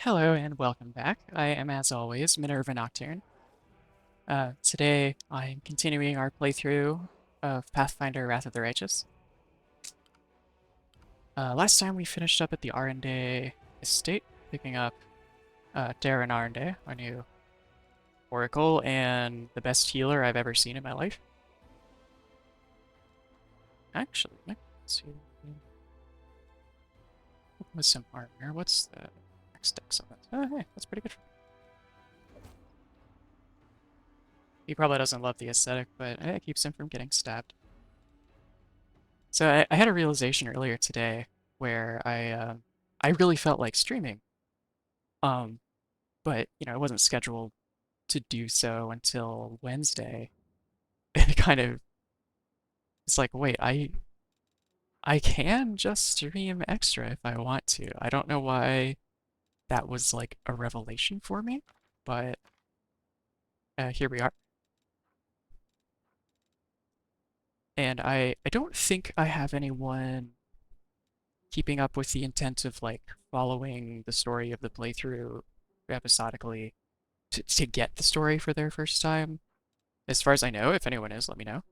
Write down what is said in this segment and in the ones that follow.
Hello and welcome back. I am, as always, Minerva Nocturne. Today I'm continuing our playthrough of Pathfinder Wrath of the Righteous. Last time we finished up at the Arende estate, picking up Darren Arende, our new oracle, and the best healer I've ever seen in my life. Actually, let's see. With some armor, what's the next dex on this? Oh, hey, that's pretty good. He probably doesn't love the aesthetic, but it keeps him from getting stabbed. So I had a realization earlier today where I really felt like streaming, um, but I wasn't scheduled to do so until Wednesday, and it kind of it's like, wait, I can just stream extra if I want to. I don't know why that was like a revelation for me, but here we are. And I don't think I have anyone keeping up with the intent of like following the story of the playthrough episodically to get the story for their first time. As far as I know, if anyone is, let me know.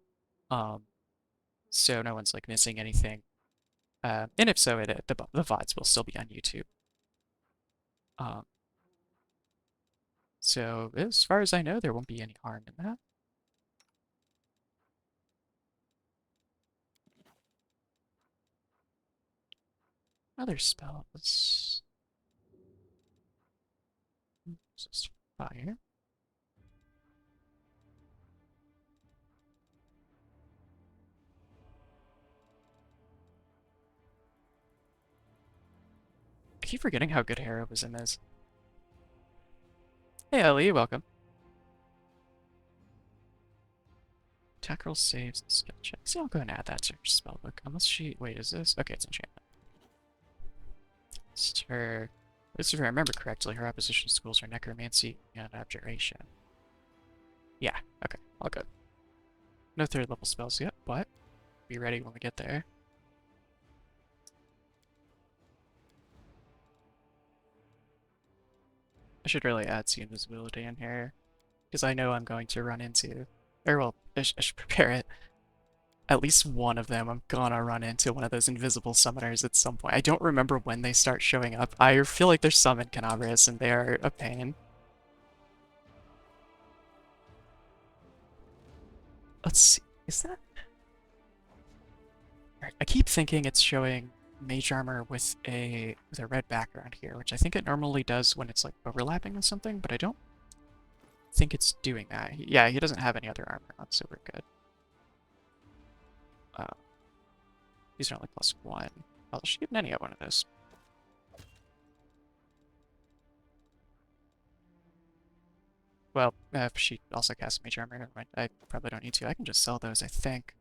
Um, so no one's like missing anything. And if so, the VODs will still be on YouTube. Um, so as far as I know, there won't be any harm in that. Other spells. Just fire. I keep forgetting how good heroism is. Hey Ellie, welcome. Attack roll saves and skill checks. Yeah, I'll go and add that to her spellbook. Unless she... Wait, is this? Okay, it's enchantment. It's her... This if I remember correctly, her opposition schools are necromancy and abjuration. Yeah, okay, all good. No third level spells yet, but be ready when we get there. I should really add some invisibility in here, because I know I'm going to run into... Or, well, I should prepare it. At least one of them, I'm gonna run into one of those invisible summoners at some point. I don't remember when they start showing up. I feel like there's some in Canabras, and they are a pain. Let's see, is that... I keep thinking it's showing mage armor with a red background here, which I think it normally does when it's like overlapping with something, but I don't think it's doing that. Yeah, he doesn't have any other armor on, so we're good. Uh, these are only +1. I'll shoot any of one of those. Well, if she also casts mage armor, never mind. I probably don't need to. I can just sell those, I think.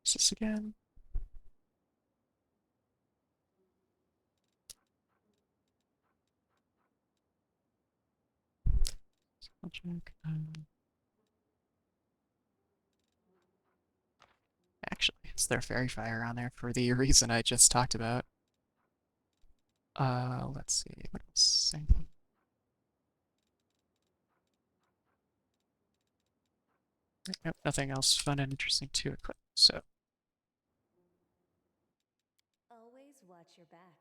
What's this again? Actually, it's their fairy fire on there for the reason I just talked about. Let's see. What else? Anything? Nope, nothing else fun and interesting to equip. So, Always watch your back.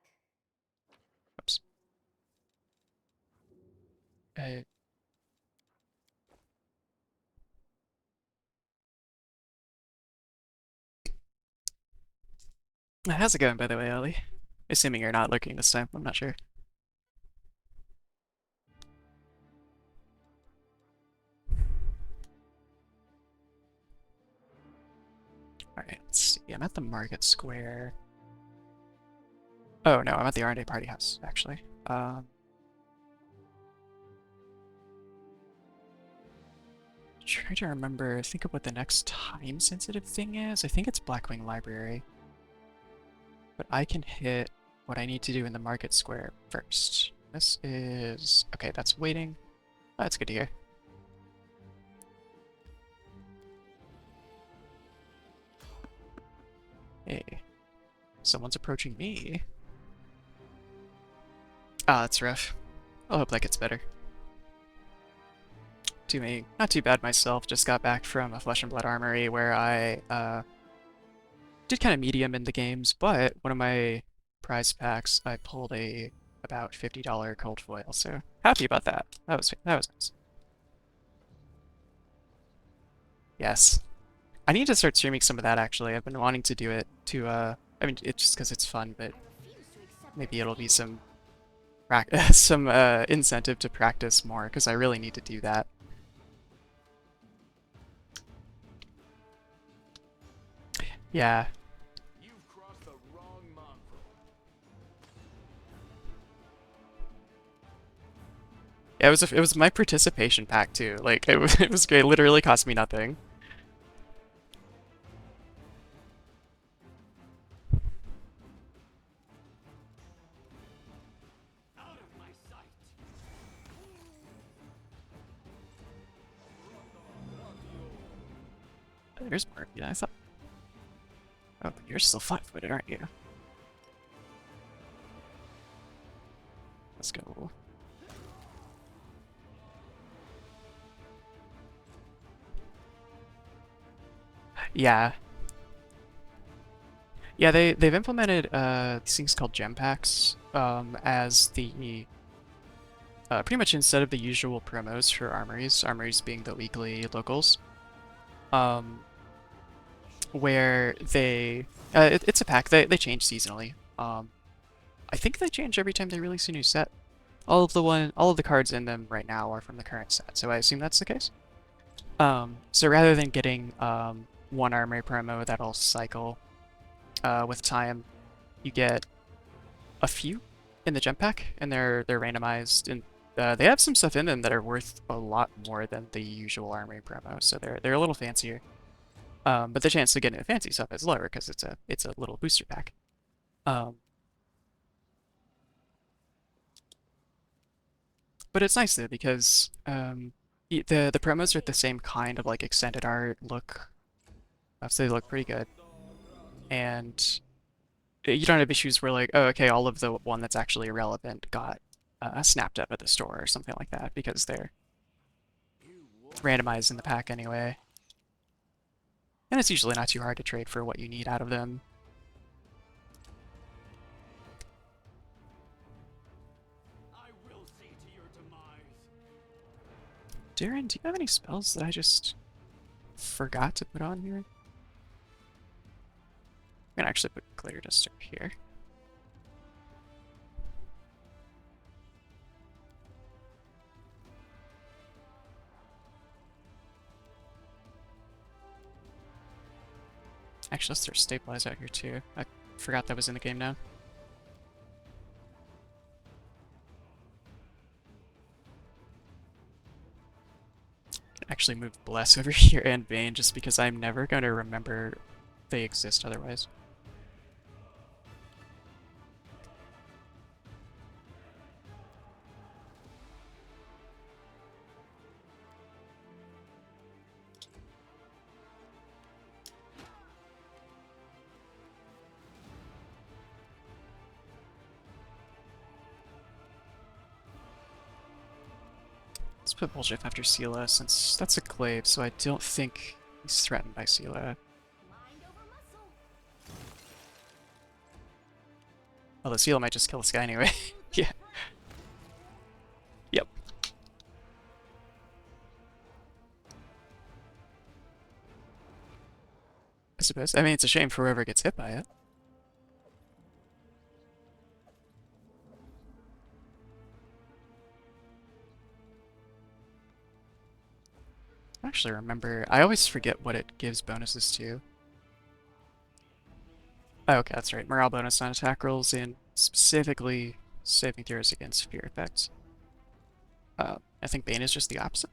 oops. Uh, how's it going, by the way, Ellie? Assuming you're not looking this time, I'm not sure. Alright, let's see. I'm at the market square. Oh, no, I'm at the R&A party house, actually. Trying to remember, think of what the next time-sensitive thing is. I think it's Blackwing Library. But I can hit what I need to do in the market square first. This is... Okay, that's waiting. Oh, that's good to hear. Hey, someone's approaching me. Ah, that's rough. I hope that gets better. Doing not too bad myself. Just got back from a Flesh and Blood Armory where I did kind of medium in the games, but one of my prize packs I pulled a about $50 cold foil, so happy about that. That was nice. Yes. I need to start streaming some of that actually. I've been wanting to do it to I mean it's just because it's fun, but I refuse to accept maybe it'll be defeat. some some incentive to practice more because I really need to do that. Yeah. You've crossed the wrong mongrel. Yeah, it was my participation pack too. Like it was great. It literally cost me nothing. Out of my sight. There's more. Yeah, I thought. Oh, but you're still flat-footed, aren't you? Let's go. Yeah. Yeah, they've implemented these things called gem packs as the pretty much instead of the usual promos for armories, armories being the weekly locals, um, where it's a pack they change seasonally. I think they change every time they release a new set. All of the cards in them right now are from the current set, so I assume that's the case. So rather than getting one armory promo that'll cycle with time, you get a few in the gem pack, and they're randomized, and they have some stuff in them that are worth a lot more than the usual armory promo, so they're a little fancier. But the chance to get into fancy stuff is lower because it's a little booster pack. Um, but it's nice though because the promos are the same kind of like extended art look, so they look pretty good, and you don't have issues where like, oh, okay, all of the one that's actually irrelevant got snapped up at the store or something like that because they're You won't randomized in the pack anyway. And it's usually not too hard to trade for what you need out of them. I will see to your demise. Darren, do you have any spells that I just forgot to put on here? I'm gonna actually put Clear Disturb here. Actually, let's throw Stabilize out here too. I forgot that was in the game now. Actually move Bless over here and Bane just because I'm never going to remember they exist otherwise. Let's put Bullshit after Sela since that's a glaive, so I don't think he's threatened by Sela. Mind over muscle. Although Sela might just kill this guy anyway. Yeah. Yep. I suppose. I mean, it's a shame for whoever gets hit by it. I actually remember. I always forget what it gives bonuses to. Oh, okay, that's right. Morale bonus on attack rolls and specifically saving throws against fear effects. I think Bane is just the opposite.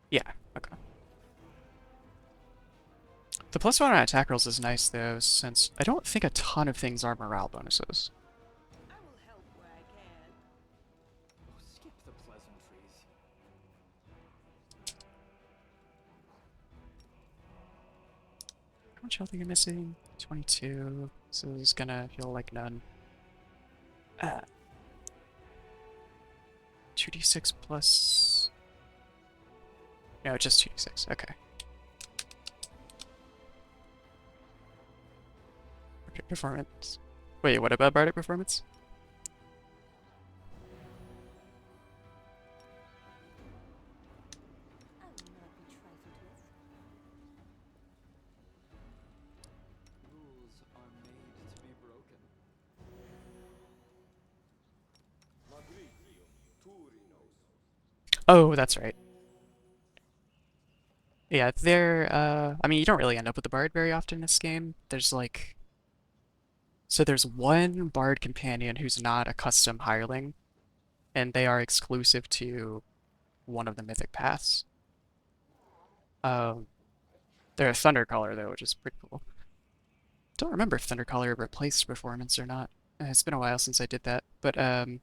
Yeah, okay. The +1 on attack rolls is nice though, since I don't think a ton of things are morale bonuses. I will help where I can. Oh, skip the pleasantries. How much health are you missing? 22. So this is gonna feel like none. 2d6 plus... No, just 2d6. Okay. Bardic performance. Wait, what about bardic performance? I will not be trifled with. Rules are made to be broken. Oh, that's right. Yeah, I mean, you don't really end up with the bard very often in this game. There's like... So there's one bard companion who's not a custom hireling, and they are exclusive to one of the mythic paths. Um, they're a Thundercaller, though, which is pretty cool. Don't remember if Thundercaller replaced performance or not. It's been a while since I did that. But, and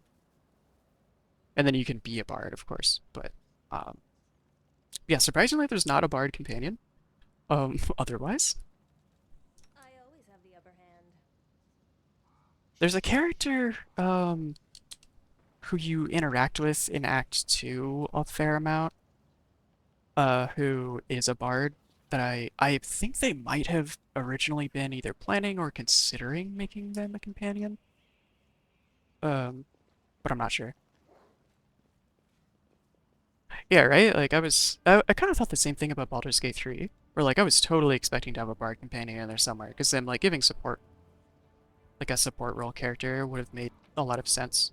then you can be a bard, of course. But, um, yeah, surprisingly, there's not a bard companion. Otherwise. I always have the upper hand. There's a character, who you interact with in Act 2 a fair amount, who is a bard that I think they might have originally been either planning or considering making them a companion. But I'm not sure. Yeah, right? Like I kind of thought the same thing about Baldur's Gate 3, where like I was totally expecting to have a bard companion in there somewhere, because then like giving support, like a support role character would have made a lot of sense.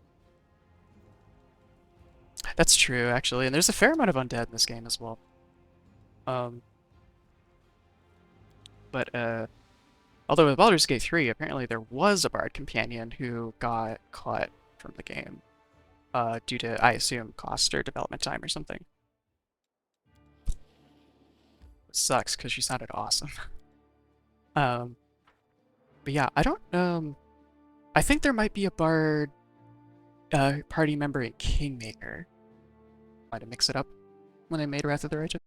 That's true, actually, and there's a fair amount of undead in this game as well. Um, but although with Baldur's Gate 3, apparently there was a bard companion who got cut from the game, due to, I assume, cost or development time or something. It sucks, because she sounded awesome. Um, but yeah, I think there might be a bard, party member in Kingmaker. Might have mixed it up when they made Wrath of the Righteous.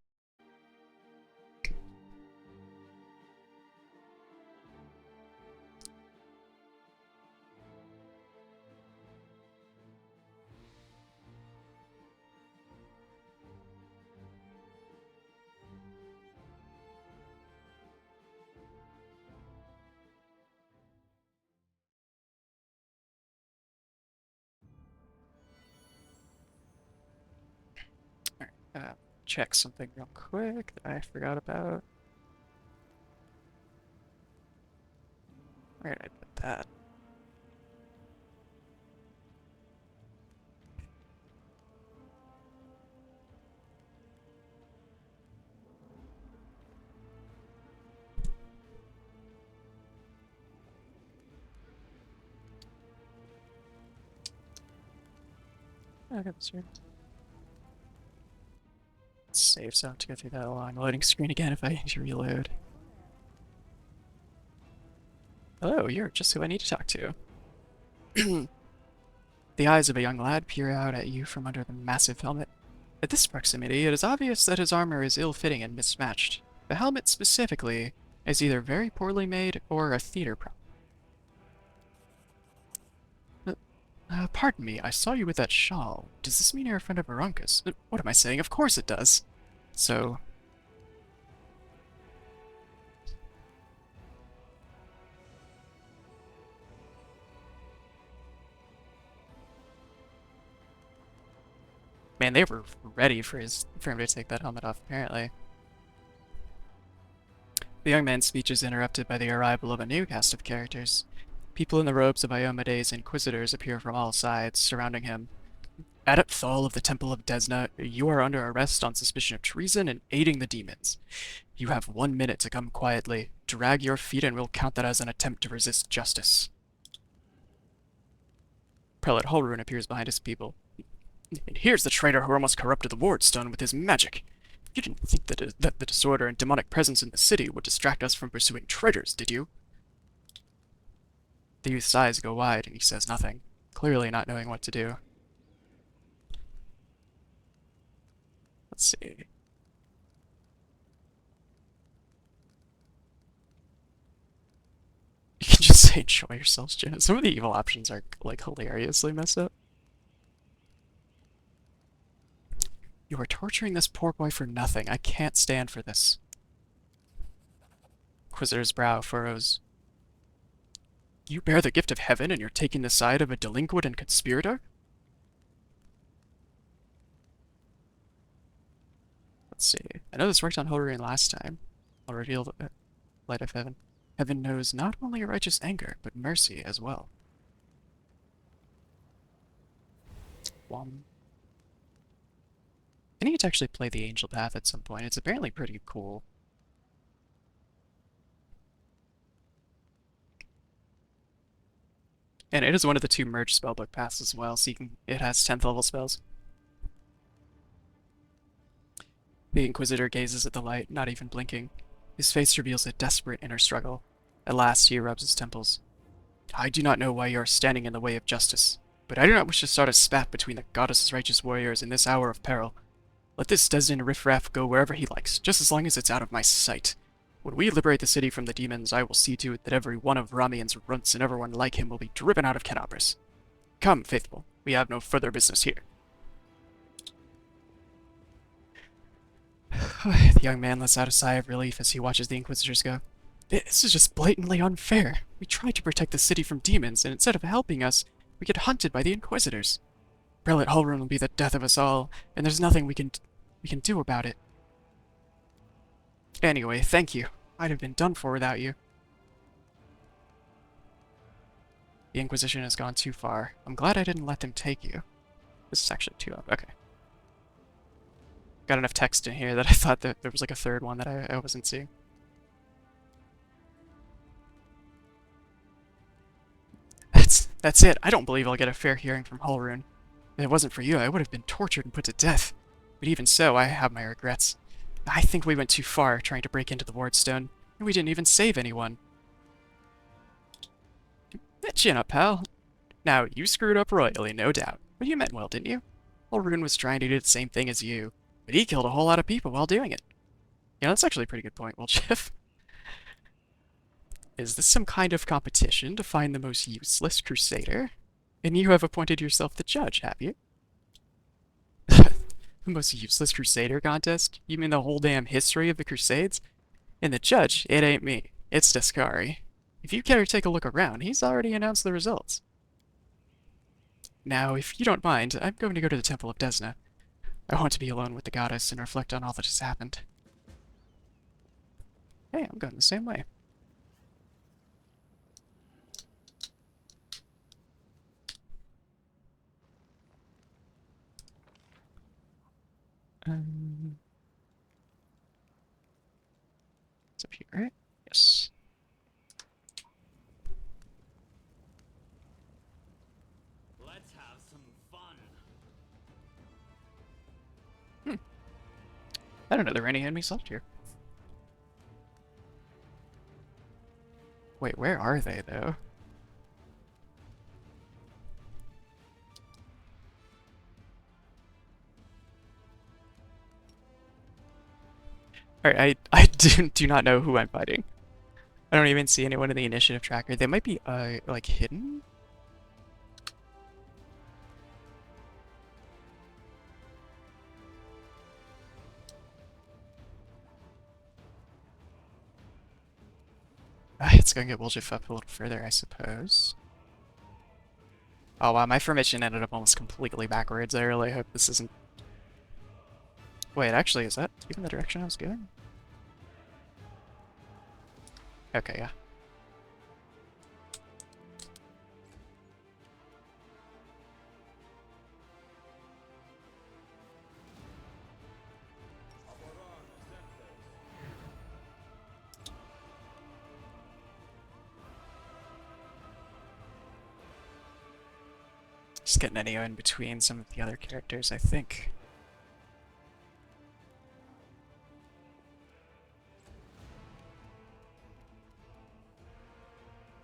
Alright, check something real quick that I forgot about. Where did I put that? Oh, I got this here. Save, so I have to go through that long loading screen again if I need to reload. Hello, you're just who I need to talk to. The eyes of a young lad peer out at you from under the massive helmet. At this proximity, it is obvious that his armor is ill-fitting and mismatched. The helmet specifically is either very poorly made or a theater prop. Pardon me, I saw you with that shawl. Does this mean you're a friend of Arunkus? What am I saying? Of course it does. So... Man, they were ready for him to take that helmet off, apparently. The young man's speech is interrupted by the arrival of a new cast of characters. People in the robes of Iomede's inquisitors appear from all sides, surrounding him. Adept Thal of the Temple of Desna, you are under arrest on suspicion of treason and aiding the demons. You have 1 minute to come quietly. Drag your feet and we'll count that as an attempt to resist justice. Prelate Holrun appears behind his people. And here's the traitor who almost corrupted the ward stone with his magic. You didn't think that the disorder and demonic presence in the city would distract us from pursuing traitors, did you? The youth's eyes go wide and he says nothing, clearly not knowing what to do. Let's see. You can just say enjoy yourselves, Jenna. Some of the evil options are, like, hilariously messed up. You are torturing this poor boy for nothing. I can't stand for this. Inquisitor's brow furrows. You bear the gift of heaven and you're taking the side of a delinquent and conspirator? Let's see. I know this worked on Hilarion last time. I'll reveal the light of heaven. Heaven knows not only a righteous anger, but mercy as well. Wom. I need to actually play the Angel Path at some point. It's apparently pretty cool. And it is one of the 2 merged spellbook paths as well, so it has 10th level spells. The Inquisitor gazes at the light, not even blinking. His face reveals a desperate inner struggle. At last, he rubs his temples. I do not know why you are standing in the way of justice, but I do not wish to start a spat between the goddess's righteous warriors in this hour of peril. Let this Desden riffraff go wherever he likes, just as long as it's out of my sight. When we liberate the city from the demons, I will see to it that every one of Ramian's runts and everyone like him will be driven out of Canabras. Come, faithful, we have no further business here. The young man lets out a sigh of relief as he watches the Inquisitors go. This is just blatantly unfair. We tried to protect the city from demons, and instead of helping us, we get hunted by the Inquisitors. Prelate Hulrun will be the death of us all, and there's nothing we can do about it. Anyway, thank you. I'd have been done for without you. The Inquisition has gone too far. I'm glad I didn't let them take you. This is actually 2 up. Okay. Got enough text in here that I thought that there was like a 3rd one that I wasn't seeing. That's it. I don't believe I'll get a fair hearing from Hulrun. If it wasn't for you, I would have been tortured and put to death. But even so, I have my regrets. I think we went too far trying to break into the Wardstone, and we didn't even save anyone. Chin up, pal. Now, you screwed up royally, no doubt. But you meant well, didn't you? Hulrun was trying to do the same thing as you, but he killed a whole lot of people while doing it. Yeah, that's actually a pretty good point, Wolchif. Is this some kind of competition to find the most useless crusader? And you have appointed yourself the judge, have you? The most useless crusader contest? You mean the whole damn history of the Crusades? And the judge, it ain't me. It's Descari. If you care to take a look around, he's already announced the results. Now, if you don't mind, I'm going to go to the Temple of Desna. I want to be alone with the goddess and reflect on all that has happened. Hey, I'm going the same way. It's up here, right? Yes. Let's have some fun. I don't know there are any enemies left here. Wait, where are they, though? Alright, I do not know who I'm fighting. I don't even see anyone in the initiative tracker. They might be, like, hidden? It's going to get Woljif up a little further, I suppose. Oh wow, my formation ended up almost completely backwards. I really hope this isn't... Wait, actually, is that even the direction I was going? Okay, yeah. Just getting Neo in between some of the other characters, I think.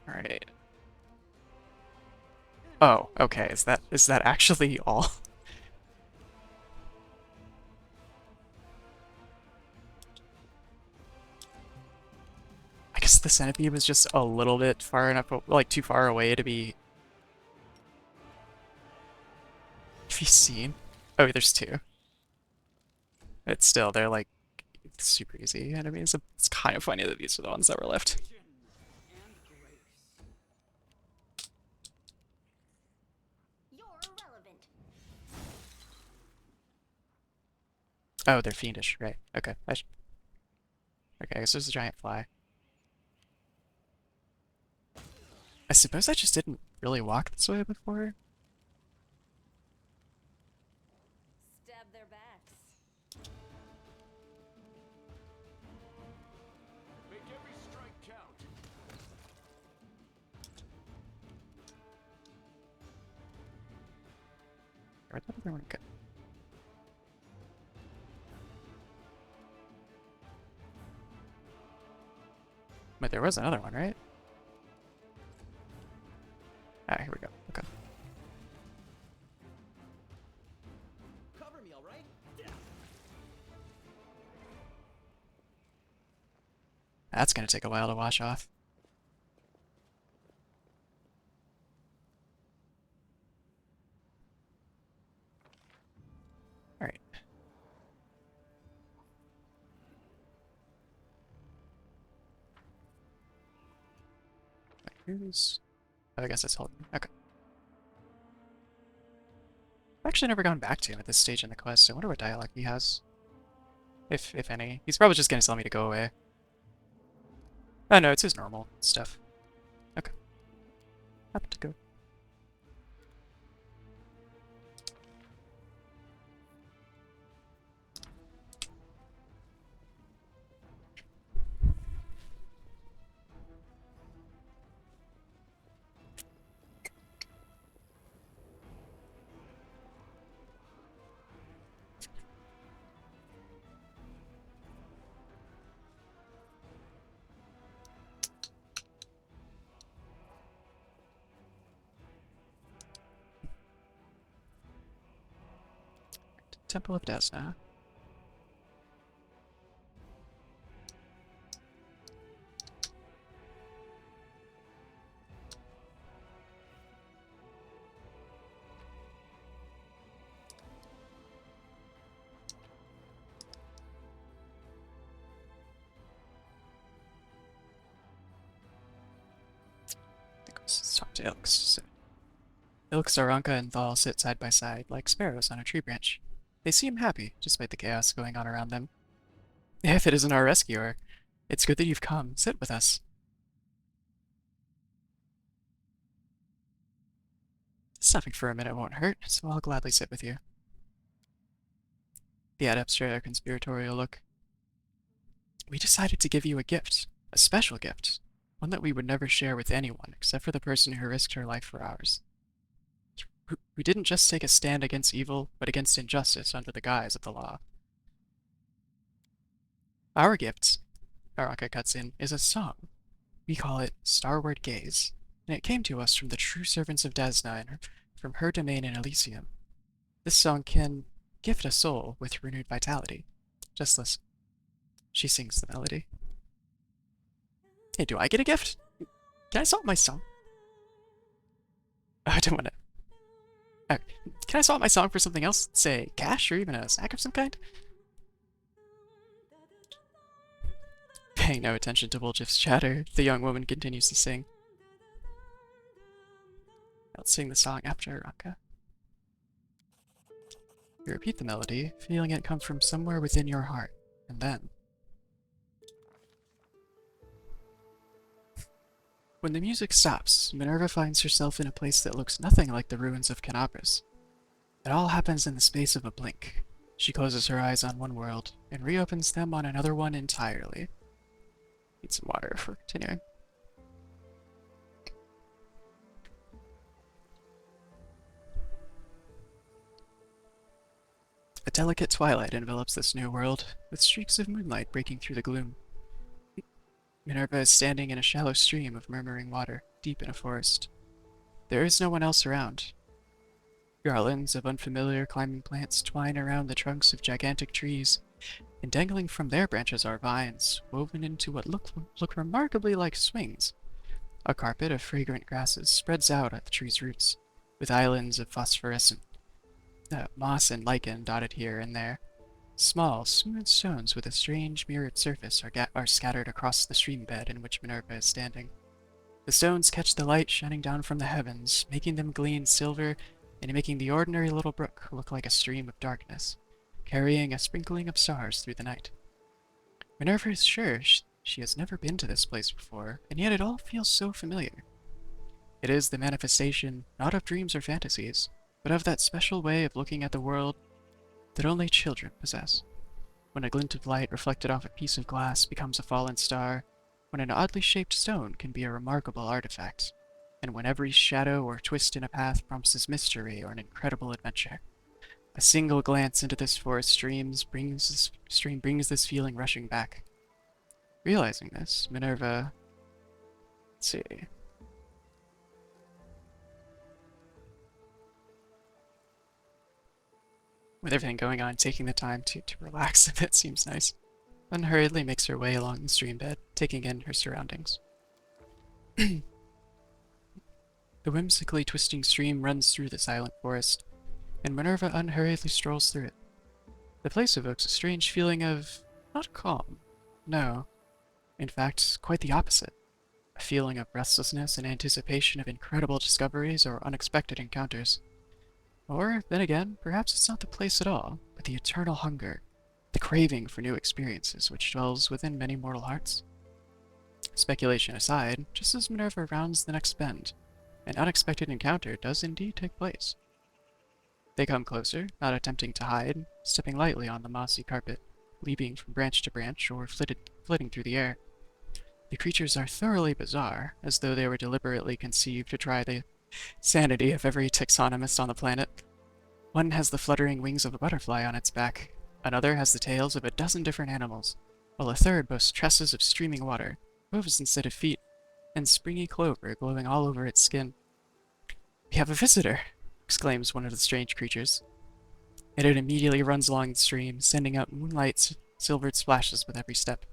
Alright. Oh, okay, is that actually all? I guess the centipede was just a little bit far enough, like too far away to be seen. Oh, there's 2. But still, they're like super easy enemies. It's kind of funny that these are the ones that were left. Vision and grace. You're irrelevant. Oh, they're fiendish, right? Okay. Okay, I guess there's a giant fly. I suppose I just didn't really walk this way before. Stab their backs. Make every strike count. Where'd that other one go? But there was another one, right? Ah, here we go. Okay. Cover me, all right? That's gonna take a while to wash off. Alright. Who's... Oh, I guess that's all. Okay. I've actually never gone back to him at this stage in the quest. I wonder what dialogue he has. If any. He's probably just gonna tell me to go away. Oh no, it's his normal stuff. Okay. Have to go. Temple of Desna. Let's talk to Ilks. So, Ilks, Aranka, and Thal sit side by side, like sparrows on a tree branch. They seem happy, despite the chaos going on around them. If it isn't our rescuer, it's good that you've come. Sit with us. Stopping for a minute won't hurt, so I'll gladly sit with you. The adepts share a conspiratorial look. We decided to give you a gift, a special gift, one that we would never share with anyone except for the person who risked her life for ours. We didn't just take a stand against evil, but against injustice under the guise of the law. Our gift, Araka cuts in, is a song. We call it Starward Gaze, and it came to us from the true servants of Desna and from her domain in Elysium. This song can gift a soul with renewed vitality. Just listen. She sings the melody. Hey, do I get a gift? Can I swap my song? Oh, I don't want to. Can I swap my song for something else? Say, cash or even a snack of some kind? Paying no attention to Woljif's chatter, the young woman continues to sing. I'll sing the song after Aranka. You repeat the melody, feeling it come from somewhere within your heart, and then... When the music stops, Minerva finds herself in a place that looks nothing like the ruins of Canopus. It all happens in the space of a blink. She closes her eyes on one world, and reopens them on another one entirely. Need some water for continuing. A delicate twilight envelops this new world, with streaks of moonlight breaking through the gloom. Minerva is standing in a shallow stream of murmuring water, deep in a forest. There is no one else around. Garlands of unfamiliar climbing plants twine around the trunks of gigantic trees, and dangling from their branches are vines, woven into what look remarkably like swings. A carpet of fragrant grasses spreads out at the tree's roots, with islands of phosphorescent moss and lichen dotted here and there. Small, smooth stones with a strange mirrored surface are scattered across the stream bed in which Minerva is standing. The stones catch the light shining down from the heavens, making them gleam silver and making the ordinary little brook look like a stream of darkness, carrying a sprinkling of stars through the night. Minerva is sure she has never been to this place before, and yet it all feels so familiar. It is the manifestation not of dreams or fantasies, but of that special way of looking at the world that only children possess. When a glint of light reflected off a piece of glass becomes a fallen star, when an oddly shaped stone can be a remarkable artifact, and when every shadow or twist in a path promises mystery or an incredible adventure. A single glance into this forest stream brings this feeling rushing back. Realizing this, Minerva, let's see. With everything going on, taking the time to relax a bit seems nice. Unhurriedly makes her way along the stream bed, taking in her surroundings. The whimsically twisting stream runs through the silent forest, and Minerva unhurriedly strolls through it. The place evokes a strange feeling of not calm. No. In fact, quite the opposite. A feeling of restlessness and anticipation of incredible discoveries or unexpected encounters. Or, then again, perhaps it's not the place at all, but the eternal hunger, the craving for new experiences which dwells within many mortal hearts. Speculation aside, just as Minerva rounds the next bend, an unexpected encounter does indeed take place. They come closer, not attempting to hide, stepping lightly on the mossy carpet, leaping from branch to branch or flitting through the air. The creatures are thoroughly bizarre, as though they were deliberately conceived to try the sanity of every taxonomist on the planet. One has the fluttering wings of a butterfly on its back, another has the tails of a dozen different animals, while a third boasts tresses of streaming water, hooves instead of feet, and springy clover glowing all over its skin. "We have a visitor!" exclaims one of the strange creatures, and it immediately runs along the stream, sending out silvered splashes with every step.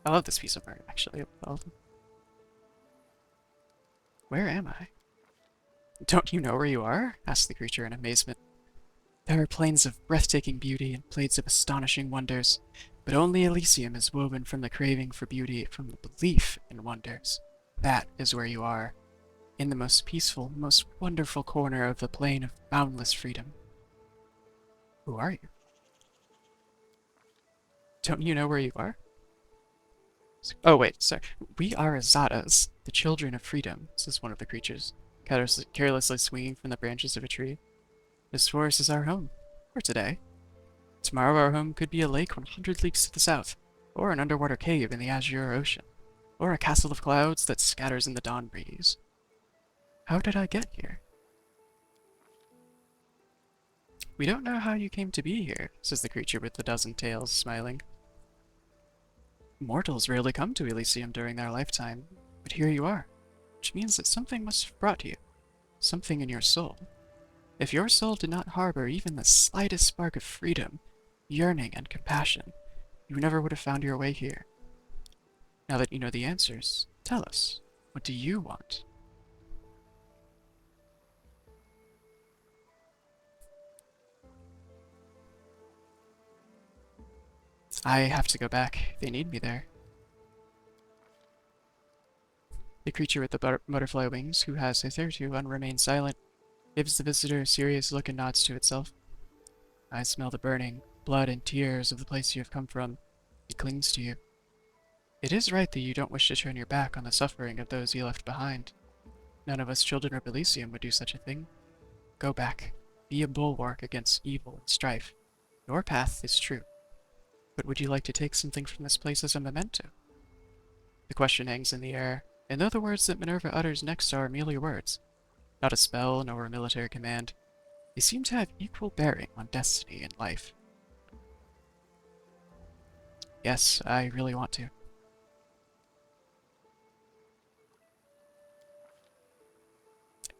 I love this piece of art, actually. Where am I? "Don't you know where you are?" asks the creature in amazement. "There are plains of breathtaking beauty and plains of astonishing wonders, but only Elysium is woven from the craving for beauty, from the belief in wonders. That is where you are, in the most peaceful, most wonderful corner of the plain of boundless freedom." "Who are you?" "Don't you know where you are?" "Oh, wait, sorry. We are Azadas, the children of freedom," says one of the creatures, carelessly swinging from the branches of a tree. "This forest is our home, for today. Tomorrow our home could be a lake 100 leagues to the south, or an underwater cave in the azure ocean, or a castle of clouds that scatters in the dawn breeze. How did I get here?" "We don't know how you came to be here," says the creature with the dozen tails, smiling. "Mortals rarely come to Elysium during their lifetime, but here you are, which means that something must have brought you, something in your soul. If your soul did not harbor even the slightest spark of freedom, yearning, and compassion, you never would have found your way here. Now that you know the answers, tell us, what do you want?" "I have to go back. They need me there." The creature with the butterfly wings, who has hitherto remained silent, gives the visitor a serious look and nods to itself. "I smell the burning, blood and tears of the place you have come from. It clings to you. It is right that you don't wish to turn your back on the suffering of those you left behind. None of us children of Elysium would do such a thing. Go back. Be a bulwark against evil and strife. Your path is true. But would you like to take something from this place as a memento?" The question hangs in the air, and though the words that Minerva utters next are merely words, not a spell nor a military command, they seem to have equal bearing on destiny and life. "Yes, I really want to."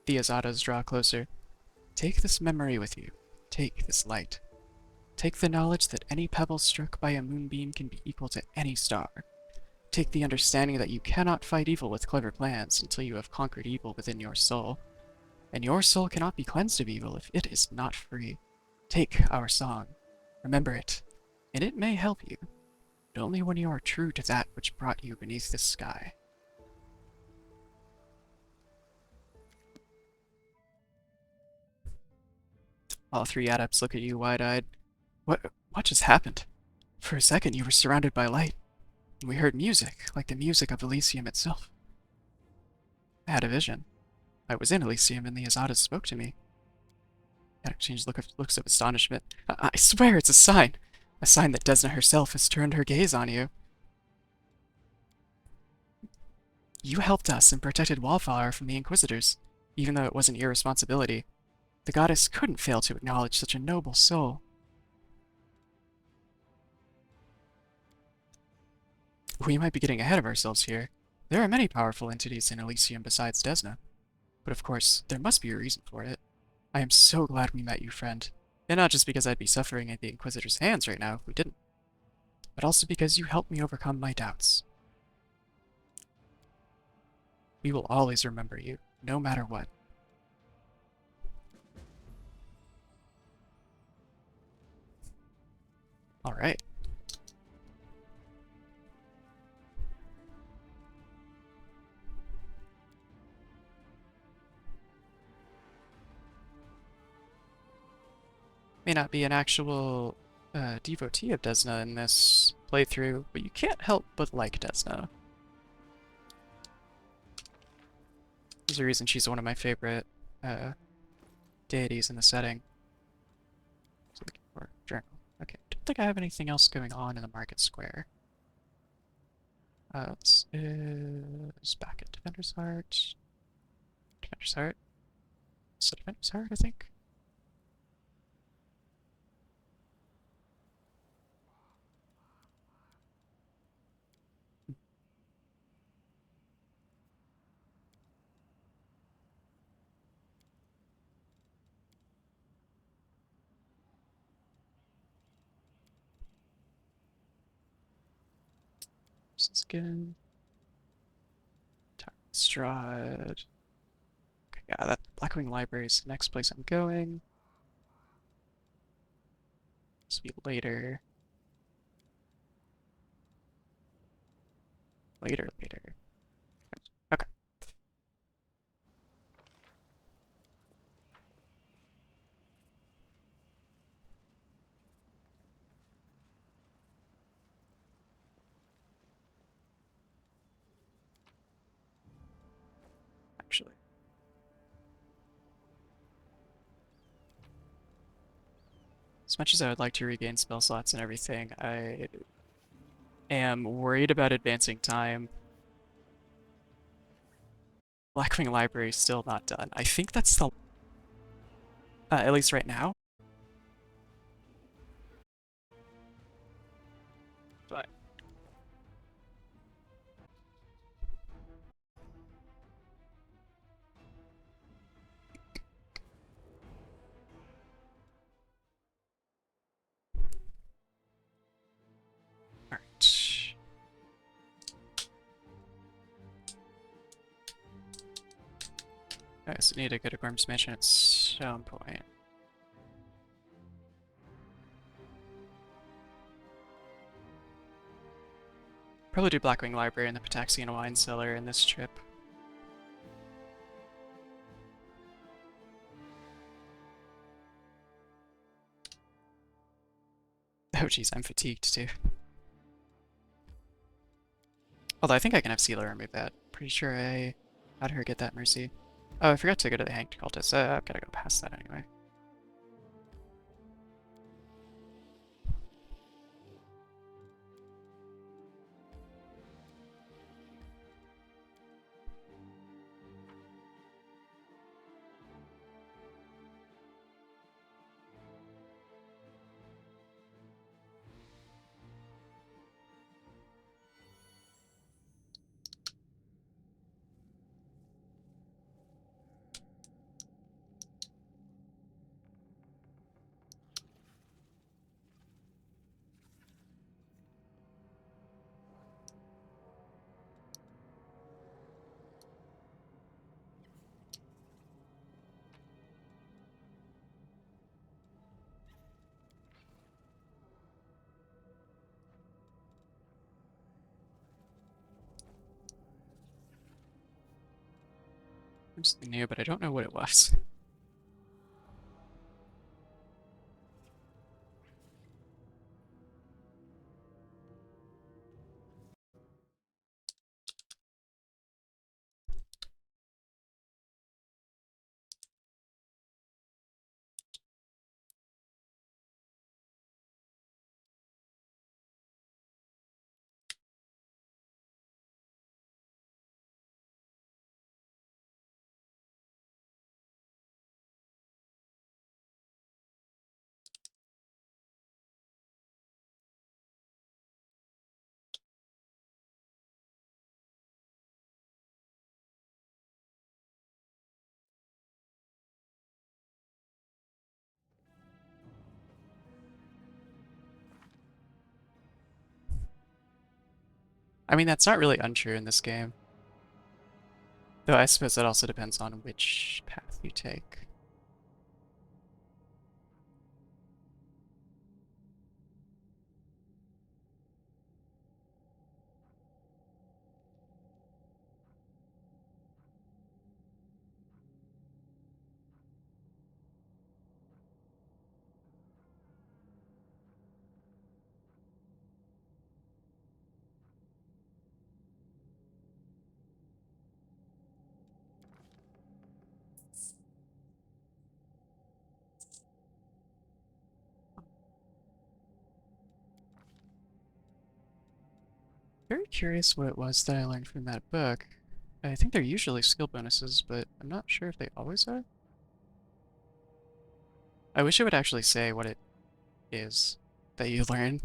The Azadas draw closer. "Take this memory with you. Take this light. Take the knowledge that any pebble struck by a moonbeam can be equal to any star. Take the understanding that you cannot fight evil with clever plans until you have conquered evil within your soul. and your soul cannot be cleansed of evil if it is not free. Take our song, remember it, and it may help you, but only when you are true to that which brought you beneath this sky. All three adepts look at you wide-eyed. What just happened? For a second you were surrounded by light, and we heard music, like the music of Elysium itself. I had a vision. I was in Elysium, and the Azadas spoke to me. I exchanged looks of astonishment. I swear it's a sign! A sign that Desna herself has turned her gaze on you. You helped us and protected Wallflower from the Inquisitors, even though it wasn't your responsibility. The goddess couldn't fail to acknowledge such a noble soul. We might be getting ahead of ourselves here. There are many powerful entities in Elysium besides Desna. But of course, there must be a reason for it. I am so glad we met you, friend. And not just because I'd be suffering at the Inquisitor's hands right now if we didn't, but also because you helped me overcome my doubts. We will always remember you, no matter what. Alright. May not be an actual devotee of Desna in this playthrough, but you can't help but like Desna. There's a reason she's one of my favorite deities in the setting. So looking for a journal. Okay, don't think I have anything else going on in the market square. Let's back at Defender's Heart. Defender's Heart. So Defender's Heart, I think. Skin. Strahd. Okay, yeah, that Blackwing Library is the next place I'm going. This will be later. Later. Okay. Actually. As much as I would like to regain spell slots and everything, I am worried about advancing time. Blackwing Library is still not done. I think that's the... at least right now. But... Alright. Okay, so need to go to Gorm's Mansion at some point. Probably do Blackwing Library and the Pataxian Wine Cellar in this trip. Oh jeez, I'm fatigued too. Although I think I can have Sealer remove that. Pretty sure I had her get that mercy. Oh, I forgot to go to the Hanged Cultist. I've gotta go past that anyway. something new, but I don't know what it was. I mean, that's not really untrue in this game. Though I suppose that also depends on which path you take. Very curious what it was that I learned from that book. I think they're usually skill bonuses, but I'm not sure if they always are. I wish it would actually say what it is that you learn.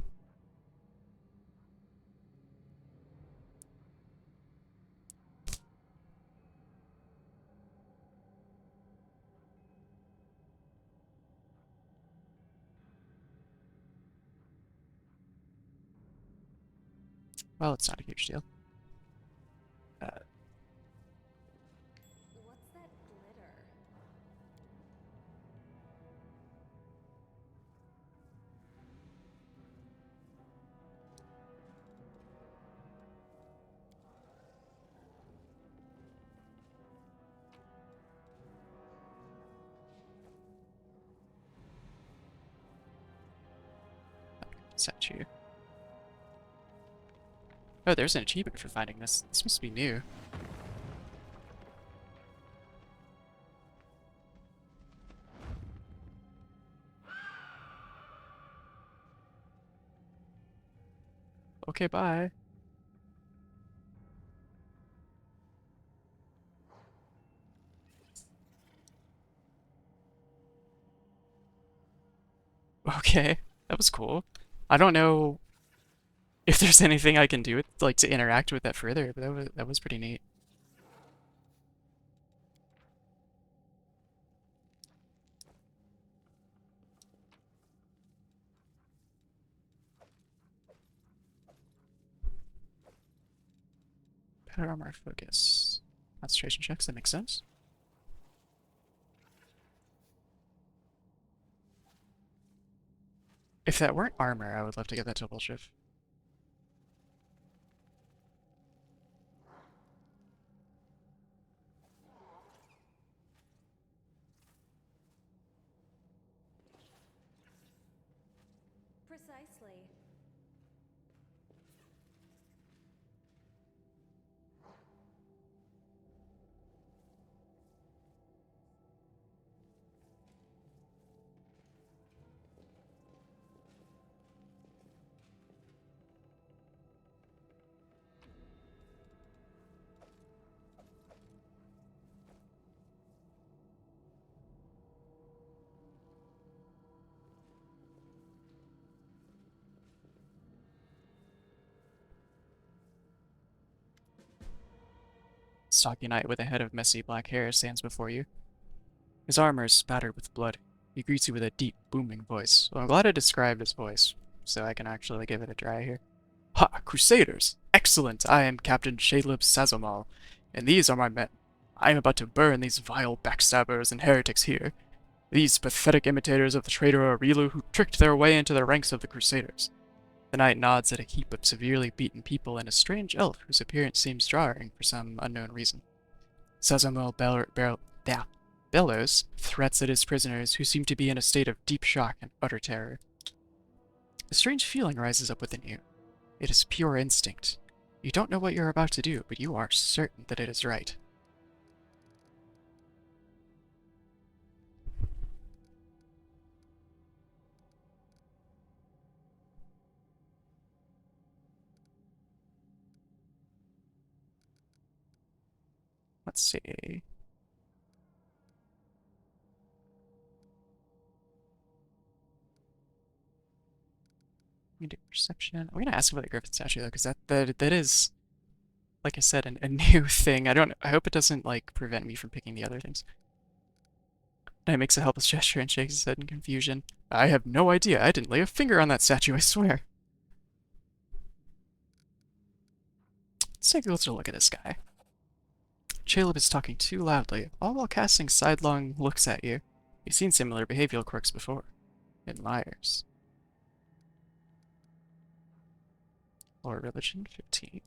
Well, it's not a huge deal. What's that glitter? Statue. Oh, there's an achievement for finding this. This must be new. Okay, bye. Okay, that was cool. I don't know if there's anything I can do with, like, to interact with that further, but that was pretty neat. Better armor focus. Concentration checks, that makes sense. If that weren't armor, I would love to get that double shift. Precisely. Stocky knight with a head of messy black hair stands before you. His armor is spattered with blood. He greets you with a deep, booming voice. Well, I'm glad I described his voice, so I can actually give it a try here. Ha! Crusaders! Excellent! I am Captain Shalib Sazomal, and these are my men. I am about to burn these vile backstabbers and heretics here. These pathetic imitators of the traitor Aurilu who tricked their way into the ranks of the Crusaders. The knight nods at a heap of severely beaten people and a strange elf whose appearance seems jarring for some unknown reason. Sazamo bellows threats at his prisoners, who seem to be in a state of deep shock and utter terror. A strange feeling rises up within you. It is pure instinct. You don't know what you're about to do, but you are certain that it is right. Let's see. We do perception. I'm gonna ask about the Griffin statue though, because that is, like I said, a new thing. I hope it doesn't like prevent me from picking the other things. Knight makes a helpless gesture and shakes his head in confusion. I have no idea. I didn't lay a finger on that statue, I swear. Let's take a closer look at this guy. Caleb is talking too loudly, all while casting sidelong looks at you. You've seen similar behavioral quirks before. In liars. Or religion 15.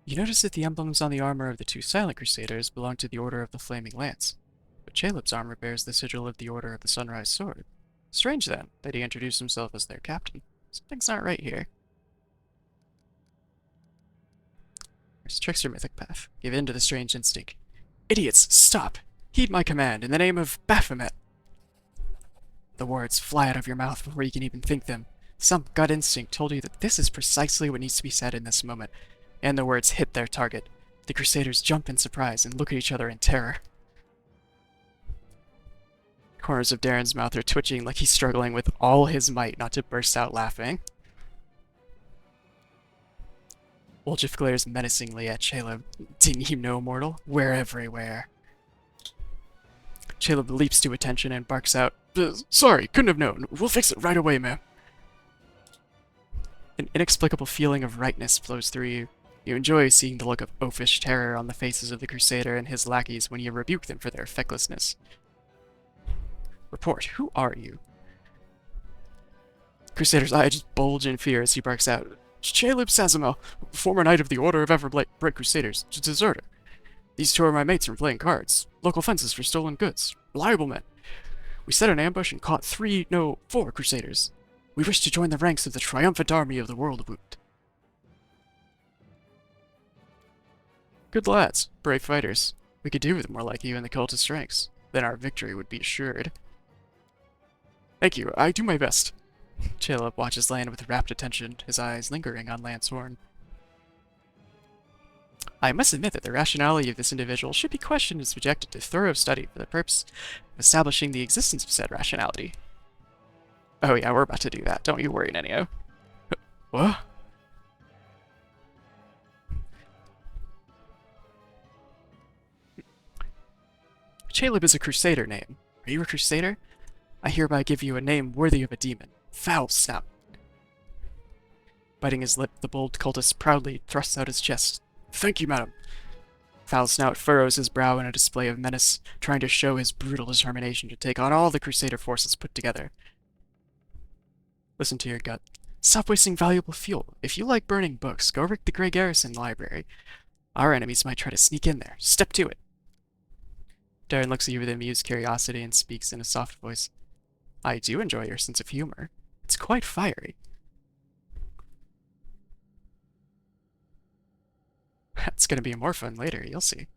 You notice that the emblems on the armor of the two Silent Crusaders belong to the Order of the Flaming Lance, but Caleb's armor bears the sigil of the Order of the Sunrise Sword. Strange, then, that he introduced himself as their captain. Something's not right here. There's Trickster Mythic Path. Give in to the strange instinct. Idiots, stop! Heed my command, in the name of Baphomet! The words fly out of your mouth before you can even think them. Some gut instinct told you that this is precisely what needs to be said in this moment, and the words hit their target. The Crusaders jump in surprise and look at each other in terror. Corners of Darren's mouth are twitching like he's struggling with all his might not to burst out laughing. Woljif glares menacingly at Caleb. Didn't you know, mortal? We're everywhere. Caleb leaps to attention and barks out, Sorry, couldn't have known. We'll fix it right away, ma'am. An inexplicable feeling of rightness flows through you. You enjoy seeing the look of oafish terror on the faces of the Crusader and his lackeys when you rebuke them for their fecklessness. Report, who are you? Crusader's eye just bulge in fear as he barks out, Caleb Sazamo, former knight of the Order of Everbright Crusaders, deserter. These two are my mates from playing cards. Local fences for stolen goods. Reliable men. We set an ambush and caught 4 Crusaders. We wish to join the ranks of the triumphant army of the World of Woot. Good lads, brave fighters. We could do with more like you in the cultist ranks. Then our victory would be assured. Thank you, I do my best. Caleb watches Lan with rapt attention, his eyes lingering on Lan's horn. I must admit that the rationality of this individual should be questioned and subjected to thorough study for the purpose of establishing the existence of said rationality. Oh yeah, we're about to do that. Don't you worry, Nenio. What? Caleb is a Crusader name. Are you a Crusader? I hereby give you a name worthy of a demon. Foul Snout. Biting his lip, the bold cultist proudly thrusts out his chest. Thank you, madam. Foul Snout furrows his brow in a display of menace, trying to show his brutal determination to take on all the Crusader forces put together. Listen to your gut. Stop wasting valuable fuel. If you like burning books, go rig the Grey Garrison library. Our enemies might try to sneak in there. Step to it. Darren looks at you with amused curiosity and speaks in a soft voice. I do enjoy your sense of humor. It's quite fiery. It's gonna be more fun later, you'll see.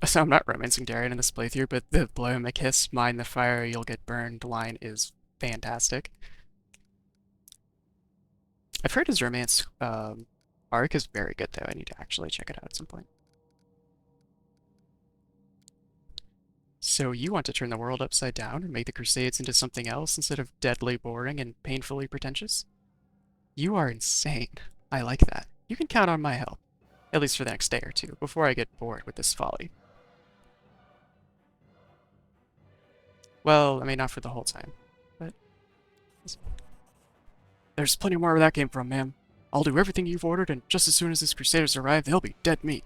So I'm not romancing Darren in this playthrough, but the blow him a kiss, mind the fire, you'll get burned line is fantastic. I've heard his romance arc is very good, though. I need to actually check it out at some point. So you want to turn the world upside down and make the Crusades into something else instead of deadly boring and painfully pretentious? You are insane. I like that. You can count on my help. At least for the next day or two, before I get bored with this folly. Well, I mean, not for the whole time, but... There's plenty more where that came from, ma'am. I'll do everything you've ordered, and just as soon as these Crusaders arrive, they'll be dead meat.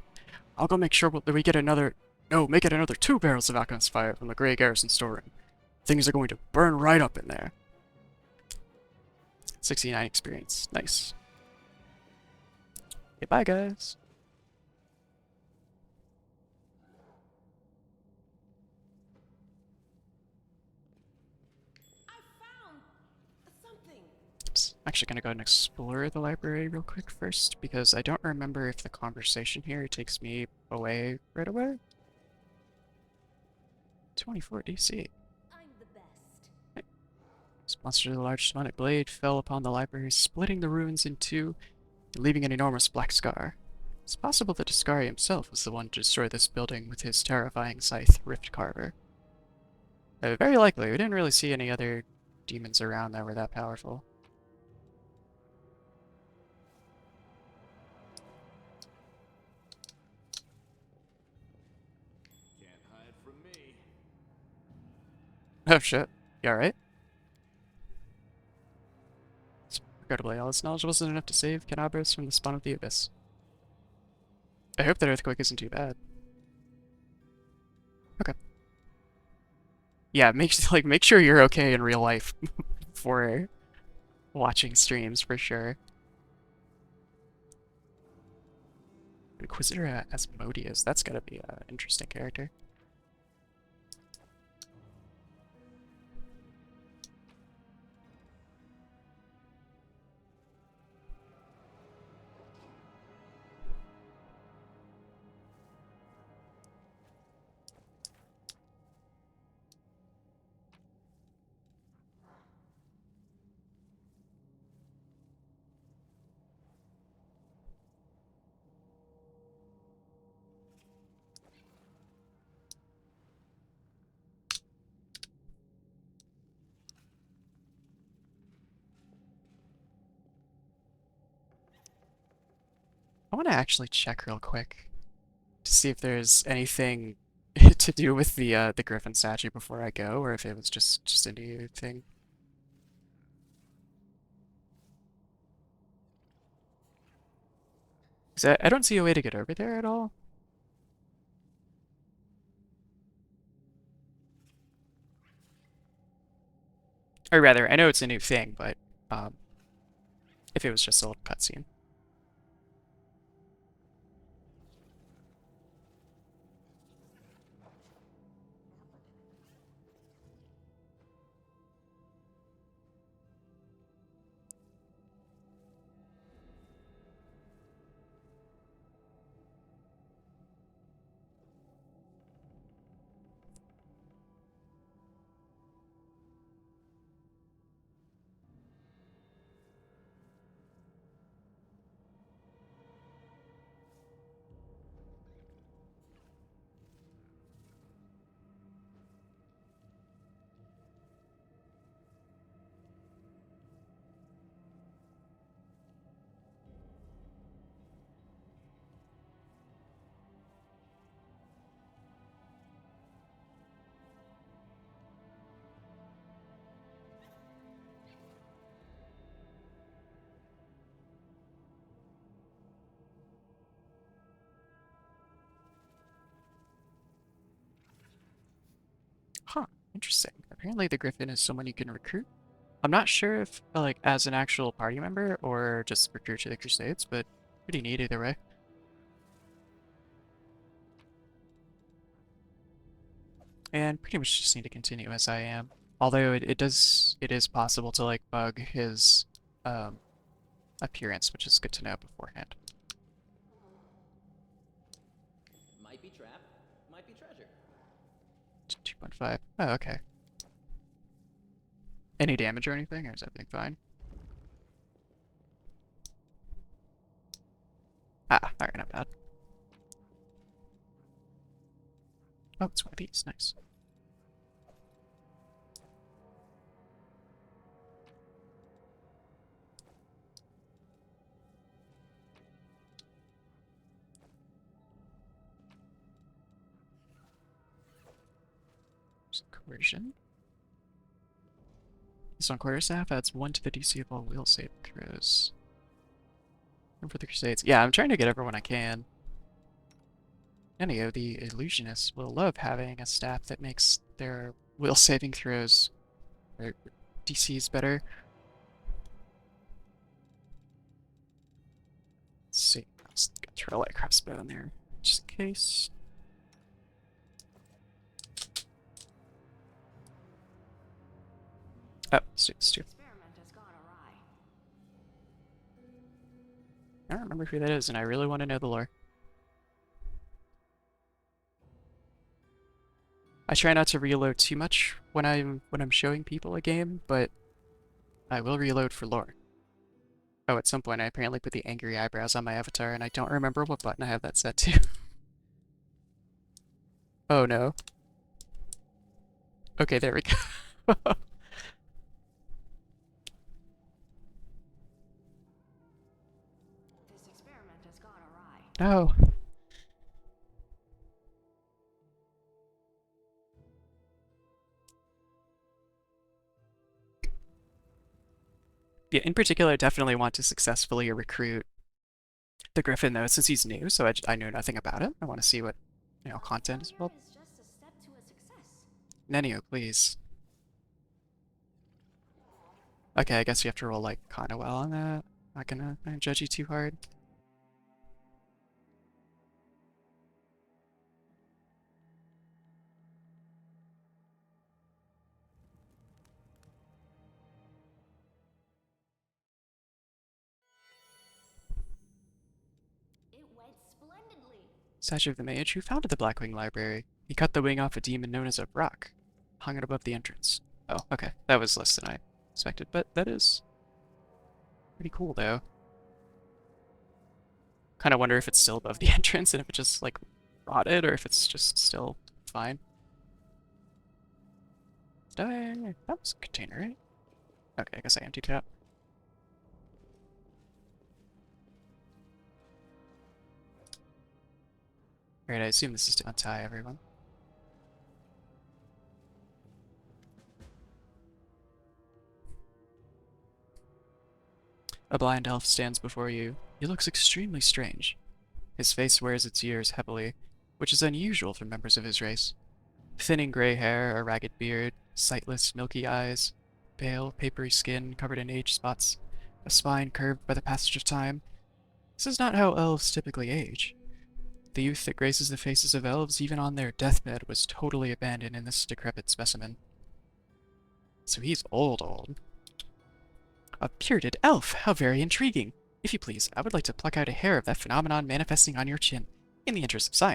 I'll go make sure that we get another... No, make it another 2 barrels of alchemist fire from the Grey Garrison storeroom. Things are going to burn right up in there. 69 experience. Nice. Goodbye, guys. I found something. I'm actually gonna go and explore the library real quick first, because I don't remember if the conversation here takes me away right away. 24 DC. I'm the best. This monster with a large demonic blade fell upon the library, splitting the ruins in two and leaving an enormous black scar. It's possible that Ascari himself was the one to destroy this building with his terrifying scythe, Rift Carver. Very likely. We didn't really see any other demons around that were that powerful. Can't hide from me. Oh shit. You alright? Regrettably, all this knowledge wasn't enough to save Canabros from the spawn of the Abyss. I hope that earthquake isn't too bad. Okay. Yeah, make sure you're okay in real life before watching streams for sure. Inquisitor Asmodeus, that's gotta be an interesting character. I want to actually check real quick to see if there's anything to do with the Griffin statue before I go, or if it was just a new thing. 'Cause I don't see a way to get over there at all. Or rather, I know it's a new thing, but um, if it was just a little cutscene. Huh, interesting. Apparently the Griffin is someone you can recruit. I'm not sure if, like, as an actual party member or just recruit to the Crusades, but pretty neat either way. And pretty much just need to continue as I am. Although it is possible to, like, bug his um, appearance, which is good to know beforehand. Might be trap, might be treasure. 2.5. Oh, okay. Any damage or anything, or is everything fine? Ah, alright, not bad. Oh, it's one of these. Nice. Some coercion. This on quarterstaff adds 1 to the DC of all will save throws. And for the Crusades. Yeah, I'm trying to get everyone I can. Anyhow, the illusionists will love having a staff that makes their will saving throws or DCs better. Let's see. Throw a light crossbow in there, just in case. Oh, it's two. Experiment has gone awry. I don't remember who that is, and I really want to know the lore. I try not to reload too much when I'm showing people a game, but I will reload for lore. Oh, at some point I apparently put the angry eyebrows on my avatar, and I don't remember what button I have that set to. Oh no. Okay, there we go. This experiment has gone awry. No. Yeah, in particular, I definitely want to successfully recruit the Griffin, though, since he's new, so I know nothing about him. I want to see what, content is Failure about. is just a step to a success. Nenio, please. Okay, I guess you have to roll, like, kinda well on that. Not gonna judge you too hard. It went splendidly. Statue of the Mage, who founded the Blackwing Library. He cut the wing off a demon known as a rock, hung it above the entrance. Oh, okay. That was less than I expected, but that is pretty cool, though. Kind of wonder if it's still above the entrance and if it just, like, rotted, or if it's just still fine. Did that was a container, right? Okay, I guess I emptied it out. Alright, I assume this is to untie everyone. A blind elf stands before you. He looks extremely strange. His face wears its years heavily, which is unusual for members of his race. Thinning gray hair, a ragged beard, sightless, milky eyes, pale, papery skin covered in age spots, a spine curved by the passage of time. This is not how elves typically age. The youth that graces the faces of elves, even on their deathbed, was totally abandoned in this decrepit specimen. So he's old. A bearded elf! How very intriguing! If you please, I would like to pluck out a hair of that phenomenon manifesting on your chin, in the interest of science.